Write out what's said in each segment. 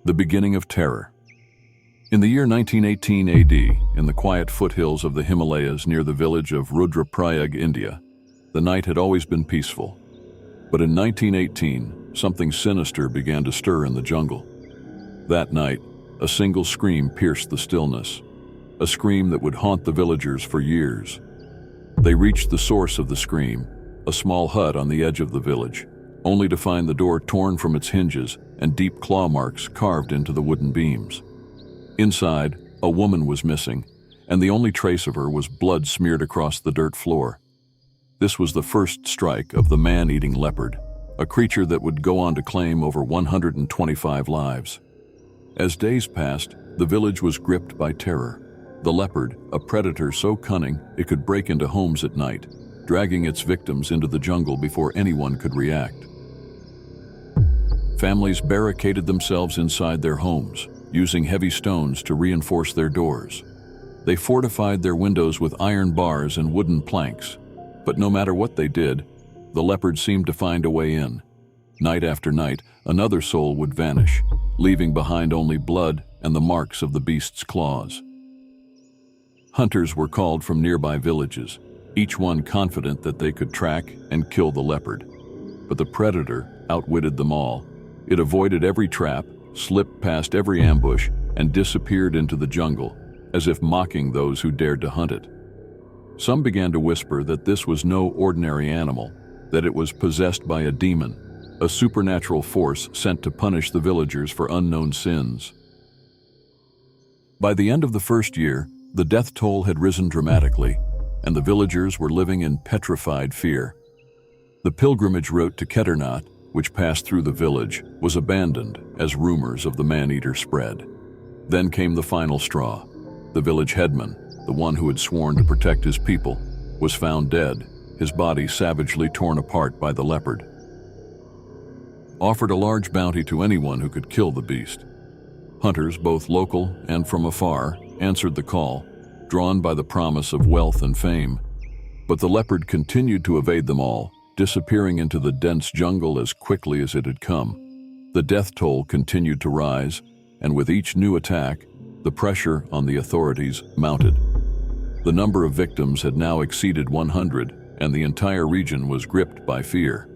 The beginning of terror. In the year 1918 AD, in the quiet foothills of the Himalayas near the village of Rudraprayag, India, the night had always been peaceful. But in 1918, something sinister began to stir in the jungle. That night, a single scream pierced the stillness, a scream that would haunt the villagers for years. They reached the source of the scream, a small hut on the edge of the village, only to find the door torn from its hinges and deep claw marks carved into the wooden beams. Inside, a woman was missing, and the only trace of her was blood smeared across the dirt floor. This was the first strike of the man-eating leopard, a creature that would go on to claim over 125 lives. As days passed, the village was gripped by terror. The leopard, a predator so cunning it could break into homes at night, dragging its victims into the jungle before anyone could react. Families barricaded themselves inside their homes, using heavy stones to reinforce their doors. They fortified their windows with iron bars and wooden planks, but no matter what they did, the leopard seemed to find a way in. Night after night, another soul would vanish, leaving behind only blood and the marks of the beast's claws. Hunters were called from nearby villages, each one confident that they could track and kill the leopard. But the predator outwitted them all. It avoided every trap, slipped past every ambush, and disappeared into the jungle, as if mocking those who dared to hunt it. Some began to whisper that this was no ordinary animal, that it was possessed by a demon, a supernatural force sent to punish the villagers for unknown sins. By the end of the first year, the death toll had risen dramatically, and the villagers were living in petrified fear. The pilgrimage route to Kedarnath, which passed through the village, was abandoned as rumors of the man-eater spread. Then came the final straw. The village headman, the one who had sworn to protect his people, was found dead, his body savagely torn apart by the leopard. Offered a large bounty to anyone who could kill the beast. Hunters, both local and from afar, answered the call, drawn by the promise of wealth and fame. But the leopard continued to evade them all, disappearing into the dense jungle as quickly as it had come. The death toll continued to rise, and with each new attack, the pressure on the authorities mounted. The number of victims had now exceeded 100, and the entire region was gripped by fear.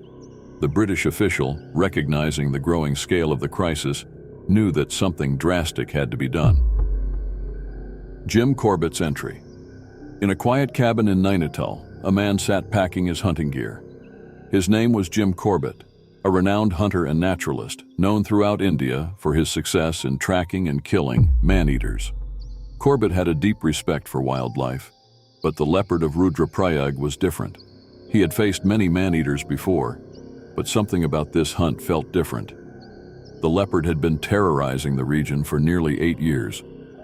The British official, recognizing the growing scale of the crisis, knew that something drastic had to be done. Jim Corbett's entry. In a quiet cabin in Nainital, a man sat packing his hunting gear. His name was Jim Corbett, a renowned hunter and naturalist, known throughout India for his success in tracking and killing man-eaters. Corbett had a deep respect for wildlife, but the Leopard of Rudraprayag was different. He had faced many man-eaters before, but something about this hunt felt different. The leopard had been terrorizing the region for nearly 8 years,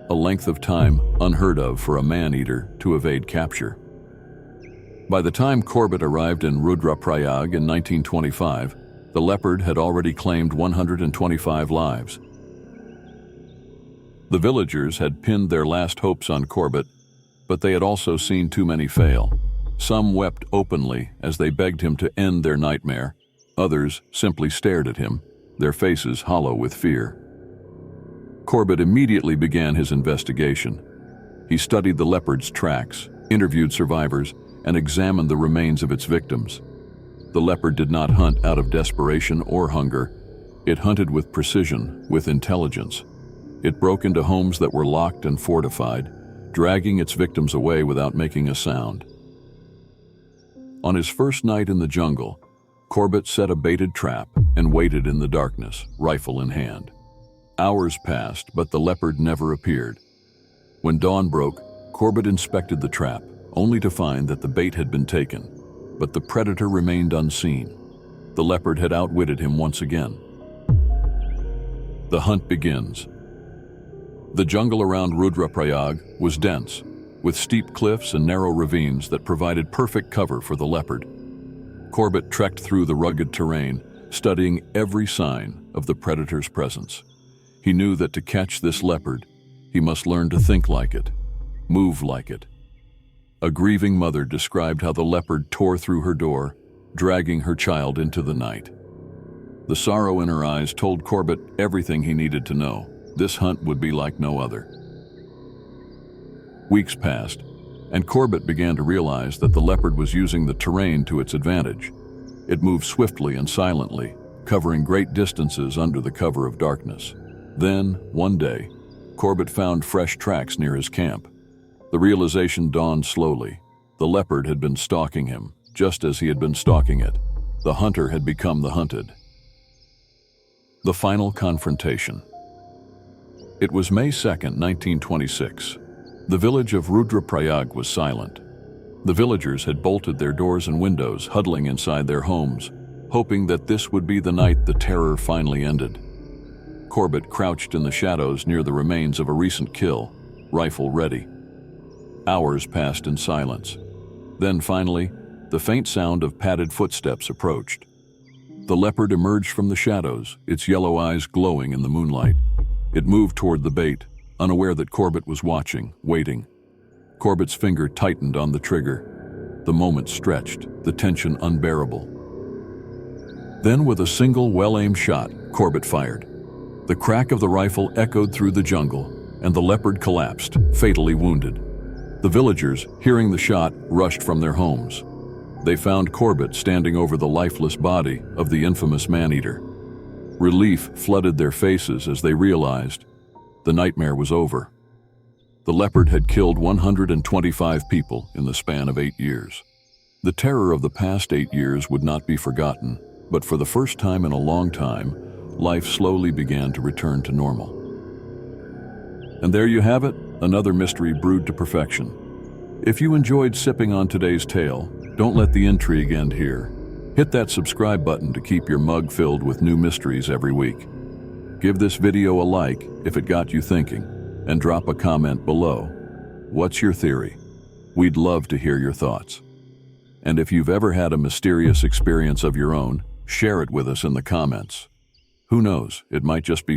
a length of time unheard of for a man-eater to evade capture. By the time Corbett arrived in Rudraprayag in 1925, the leopard had already claimed 125 lives. The villagers had pinned their last hopes on Corbett, but they had also seen too many fail. Some wept openly as they begged him to end their nightmare. Others simply stared at him, their faces hollow with fear. Corbett immediately began his investigation. He studied the leopard's tracks, interviewed survivors, and examined the remains of its victims. The leopard did not hunt out of desperation or hunger. It hunted with precision, with intelligence. It broke into homes that were locked and fortified, dragging its victims away without making a sound. On his first night in the jungle, Corbett set a baited trap and waited in the darkness, rifle in hand. Hours passed, but the leopard never appeared. When dawn broke, Corbett inspected the trap, only to find that the bait had been taken, but the predator remained unseen. The leopard had outwitted him once again. The hunt begins. The jungle around Rudraprayag was dense, with steep cliffs and narrow ravines that provided perfect cover for the leopard. Corbett trekked through the rugged terrain, studying every sign of the predator's presence. He knew that to catch this leopard, he must learn to think like it, move like it. A grieving mother described how the leopard tore through her door, dragging her child into the night. The sorrow in her eyes told Corbett everything he needed to know. This hunt would be like no other. Weeks passed, and Corbett began to realize that the leopard was using the terrain to its advantage. It moved swiftly and silently, covering great distances under the cover of darkness. Then, one day, Corbett found fresh tracks near his camp. The realization dawned slowly. The leopard had been stalking him, just as he had been stalking it. The hunter had become the hunted. The final confrontation. It was May 2nd, 1926. The village of Rudraprayag was silent. The villagers had bolted their doors and windows, huddling inside their homes, hoping that this would be the night the terror finally ended. Corbett crouched in the shadows near the remains of a recent kill, rifle ready. Hours passed in silence. Then finally, the faint sound of padded footsteps approached. The leopard emerged from the shadows, its yellow eyes glowing in the moonlight. It moved toward the bait, unaware that Corbett was watching, waiting. Corbett's finger tightened on the trigger. The moment stretched, the tension unbearable. Then, with a single well-aimed shot, Corbett fired. The crack of the rifle echoed through the jungle, and the leopard collapsed, fatally wounded. The villagers, hearing the shot, rushed from their homes. They found Corbett standing over the lifeless body of the infamous maneater. Relief flooded their faces as they realized the nightmare was over. The leopard had killed 125 people in the span of 8 years. The terror of the past 8 years would not be forgotten, but for the first time in a long time, life slowly began to return to normal. And there you have it, another mystery brewed to perfection. If you enjoyed sipping on today's tale, don't let the intrigue end here. Hit that subscribe button to keep your mug filled with new mysteries every week. Give this video a like if it got you thinking, and drop a comment below. What's your theory? We'd love to hear your thoughts. And if you've ever had a mysterious experience of your own, share it with us in the comments. Who knows, it might just be